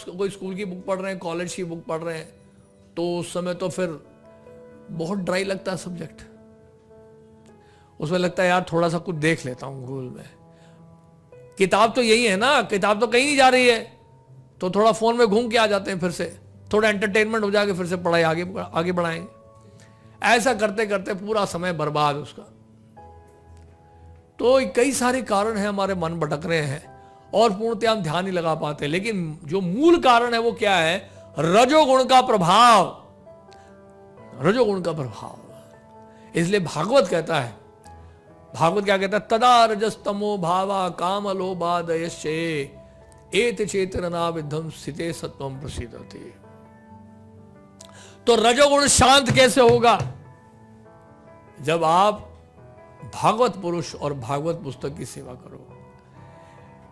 कोई स्कूल की बुक पढ़ रहे हैं, कॉलेज की बुक पढ़ रहे हैं, तो उस समय तो फिर बहुत ड्राई लगता है सब्जेक्ट। उसमें लगता है यार थोड़ा सा कुछ देख लेता हूं गूगल में। किताब तो यही है ना, किताब तो कहीं नहीं जा रही है, तो थोड़ा फोन में घूम के आ जाते हैं, फिर से थोड़ा एंटरटेनमेंट हो जाएगा, फिर से पढ़ाई आगे बढ़ाएंगे। ऐसा करते करते पूरा समय बर्बाद उसका। तो कई सारे कारण हैं, हमारे मन भटक रहे हैं और पूर्णतः हम ध्यान नहीं लगा पाते। लेकिन जो मूल कारण है वो क्या है? रजोगुण का प्रभाव, रजोगुण का प्रभाव। इसलिए भागवत कहता है, भागवत क्या कहता है? तदा रजस्तमो भावा काम लोभादयश्चे एत चेतना विद्धम स्थिते सत्वम प्रसीदते। तो रजोगुण शांत कैसे होगा? जब आप भागवत पुरुष और भागवत पुस्तक की सेवा करो।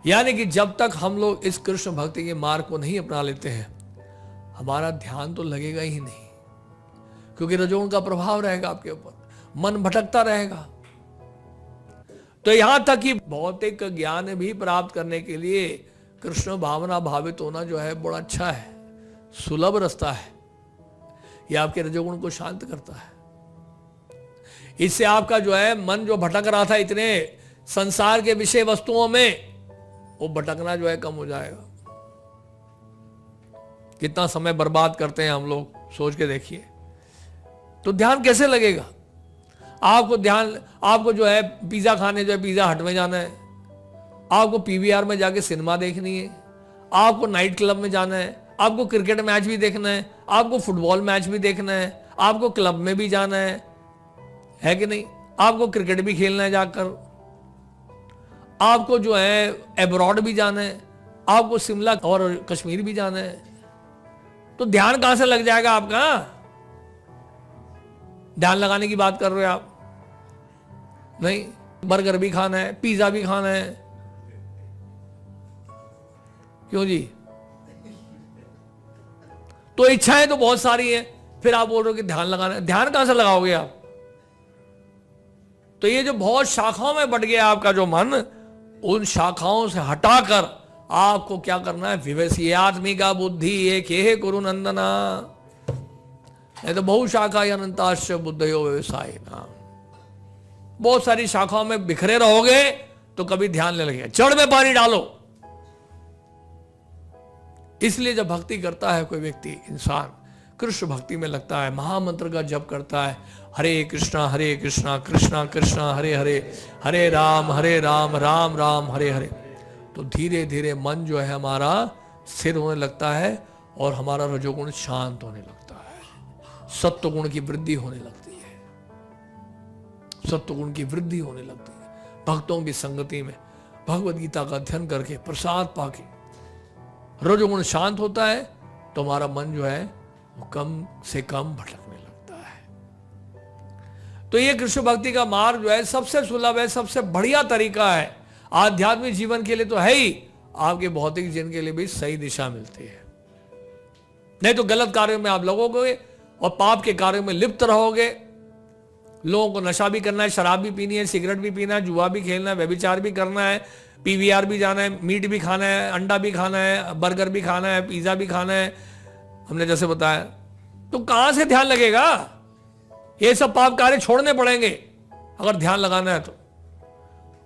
यानी कि जब तक हम लोग इस कृष्ण भक्ति के मार्ग को नहीं अपना लेते हैं, हमारा ध्यान तो लगेगा ही नहीं, क्योंकि रजोगुण का प्रभाव रहेगा आपके ऊपर, मन भटकता रहेगा। तो यहां तक कि भौतिक ज्ञान भी प्राप्त करने के लिए कृष्ण भावना भावित होना जो है बड़ा अच्छा है, सुलभ रास्ता है। यह आपके रजोगुण को शांत करता है। इससे आपका जो है मन जो भटक रहा था इतने संसार के विषय वस्तुओं में, वो भटकना जो है कम हो जाएगा। कितना समय बर्बाद करते हैं हम लोग, सोच के देखिए। तो ध्यान कैसे लगेगा? आपको जो है पिज्जा खाने, जो है पिज्जा हट में जाना है, आपको पीवीआर में जाके सिनेमा देखनी है, आपको नाइट क्लब में जाना है, आपको क्रिकेट मैच भी देखना है, आपको फुटबॉल मैच भी देखना है, आपको क्लब में भी जाना है कि नहीं? आपको क्रिकेट भी खेलना है जाकर, आपको जो है अब्रॉड भी जाना है, आपको शिमला और कश्मीर भी जाना है। तो ध्यान कहां से लग जाएगा आपका? ध्यान लगाने की बात कर रहे हो आप? नहीं, बर्गर भी खाना है, पिज्जा भी खाना है। क्यों जी? तो इच्छाएं तो बहुत सारी हैं, फिर आप बोल रहे हो कि ध्यान लगाना है। ध्यान कहां से लगाओगे आप? तो ये जो बहुत शाखाओं में बट गया आपका जो मन, उन शाखाओं से हटाकर आपको क्या करना है? विवेशयात्मिका बुद्धि एक हे कुरु नंदना, नहीं तो बहु शाखा अनंताश्च बुद्धयो व्यवसाय ना। बहुत सारी शाखाओं में बिखरे रहोगे तो कभी ध्यान नहीं लगेगा। जड़ में पानी डालो। इसलिए जब भक्ति करता है कोई व्यक्ति, इंसान कृष्ण भक्ति में लगता है, महामंत्र का जप करता है, हरे कृष्णा कृष्णा कृष्णा हरे हरे, हरे राम राम राम हरे हरे, तो धीरे धीरे मन जो है हमारा स्थिर होने लगता है और हमारा रजोगुण शांत होने लगता है, सत्वगुण की वृद्धि होने लगती है, सत्वगुण की वृद्धि होने लगती है। भक्तों की संगति में भगवद गीता का अध्ययन करके प्रसाद पाके रजोगुण शांत होता है, तो हमारा मन जो है वो कम से कम भटकने लगता है। तो ये कृष्ण भक्ति का मार्ग जो है सबसे सुलभ है, सबसे बढ़िया तरीका है। आध्यात्मिक जीवन के लिए तो है ही, आपके भौतिक जीवन के लिए भी सही दिशा मिलती है। नहीं तो गलत कार्यों में आप लगोगे और पाप के कार्यों में लिप्त रहोगे। लोगों को नशा भी करना है, शराब भी पीनी है, सिगरेट भी पीना है, जुआ भी खेलना है, व्यभिचार भी करना है, पीवीआर भी जाना है, मीट भी खाना है, अंडा भी खाना है, बर्गर भी खाना है, पिज्जा भी खाना है, हमने जैसे बताया। तो कहां से ध्यान लगेगा? ये सब पाप कार्य छोड़ने पड़ेंगे अगर ध्यान लगाना है तो।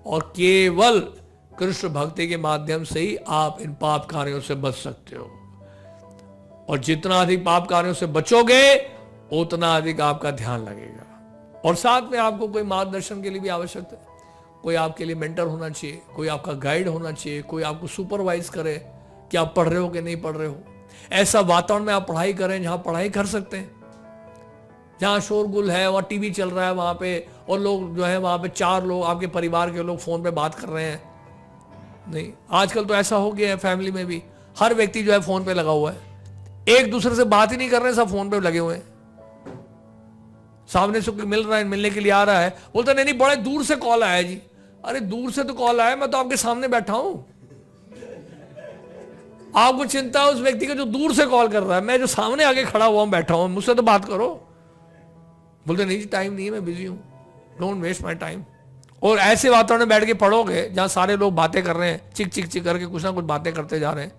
और केवल कृष्ण भक्ति के माध्यम से ही आप इन पाप कार्यों से बच सकते हो। और जितना अधिक पाप कार्यों से बचोगे उतना अधिक आपका ध्यान लगेगा। और साथ में आपको कोई मार्गदर्शन के लिए भी आवश्यकता है। कोई आपके लिए मेंटर होना चाहिए, कोई आपका गाइड होना चाहिए, कोई आपको सुपरवाइज करे कि आप पढ़ रहे हो कि नहीं पढ़ रहे हो। ऐसा वातावरण में आप पढ़ाई करें जहां पढ़ाई कर सकते हैं, जहां शोरगुल है, वहां टीवी चल रहा है वहां पे, और लोग जो है वहां पे 4 लोग आपके परिवार के लोग फोन पे बात कर रहे हैं। नहीं, आजकल तो ऐसा हो गया है, फैमिली में भी हर व्यक्ति जो है फोन पे लगा हुआ है, एक दूसरे से बात ही नहीं कर रहे, सब फोन पे लगे हुए हैं। सामने से कोई मिल रहा है, मिलने के लिए आ रहा है, बोलता नहीं बड़े दूर से कॉल आया जी। अरे दूर से तो कॉल आया, मैं तो आपके सामने बैठा हूं। आपको चिंता है उस व्यक्ति का जो दूर से कॉल कर रहा है, मैं जो सामने आके खड़ा हुआ बैठा हूं, मुझसे तो बात करो। बोलते नहीं जी टाइम नहीं है, मैं बिजी हूं, डोंट वेस्ट माई टाइम। और ऐसे वातावरण में बैठ के पढ़ोगे जहां सारे लोग बातें कर रहे हैं, चिक चिक चिक करके कुछ ना कुछ बातें करते जा रहे हैं,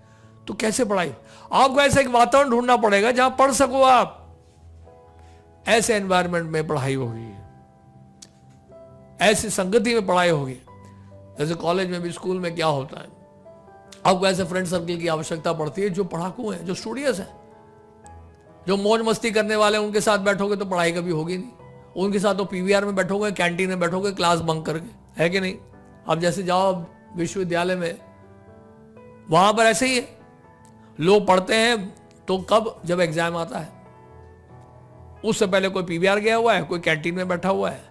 तो कैसे पढ़ाई? आपको ऐसा एक वातावरण ढूंढना पड़ेगा जहां पढ़ सको आप। ऐसे एनवायरनमेंट में पढ़ाई होगी, ऐसी संगति में पढ़ाई होगी। जैसे कॉलेज में भी, स्कूल में क्या होता है, आपको ऐसे फ्रेंड सर्कल की आवश्यकता पड़ती है जो पढ़ाकू हैं, जो स्टूडियस हैं, जो मौज मस्ती करने वाले हैं। उनके साथ बैठोगे तो पढ़ाई कभी होगी नहीं। उनके साथ तो पीवीआर में बैठोगे, कैंटीन में बैठोगे, क्लास बंक करके, है कि नहीं? अब जैसे जाओ विश्वविद्यालय में, वहां पर ऐसे ही है, लोग पढ़ते हैं तो कब, जब एग्जाम आता है, उससे पहले कोई पीवीआर गया हुआ है, कोई कैंटीन में बैठा हुआ है,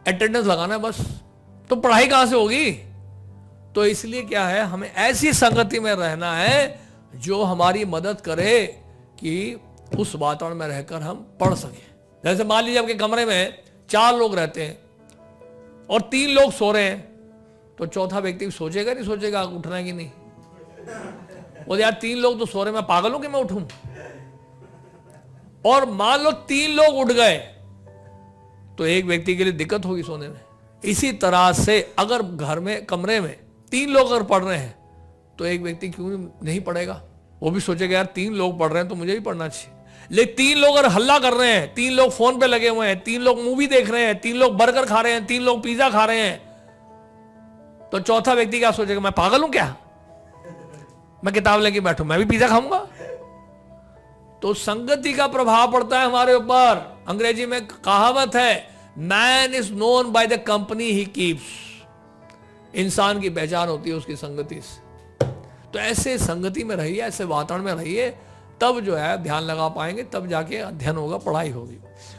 अटेंडेंस लगाना है बस। तो पढ़ाई कहां से होगी? तो इसलिए क्या है, हमें ऐसी संगति में रहना है जो हमारी मदद करे कि उस वातावरण में रहकर हम पढ़ सकें। जैसे मान लीजिए आपके कमरे में 4 लोग रहते हैं और 3 लोग सो रहे हैं, तो चौथा व्यक्ति सोचेगा नहीं सोचेगा उठना है कि नहीं? वो यार 3 लोग तो सो रहे, मैं पागल हूं कि मैं उठूं? और मान लो 3 लोग उठ गए तो एक व्यक्ति के लिए दिक्कत होगी सोने में। इसी तरह से अगर घर में, कमरे में 3 लोग अगर पढ़ रहे हैं तो एक व्यक्ति क्यों नहीं पढ़ेगा? वो भी सोचेगा यार 3 लोग पढ़ रहे हैं तो मुझे भी पढ़ना चाहिए। लेकिन 3 लोग अगर हल्ला कर रहे हैं, 3 लोग फोन पे लगे हुए हैं, 3 लोग मूवी देख रहे हैं, 3 लोग बर्गर खा रहे हैं, 3 लोग पिज्जा खा रहे हैं, तो चौथा व्यक्ति क्या सोचेगा? मैं पागल हूं क्या? मैं किताब लेके बैठूं, मैं भी पिज्जा खाऊंगा? तो संगति का प्रभाव पड़ता है हमारे ऊपर। अंग्रेजी में कहावत है, man is known by the company he keeps. इंसान की पहचान होती है उसकी संगति से। तो ऐसे संगति में रहिए, ऐसे वातावरण में रहिए, तब जो है ध्यान लगा पाएंगे, तब जाके अध्ययन होगा, पढ़ाई होगी।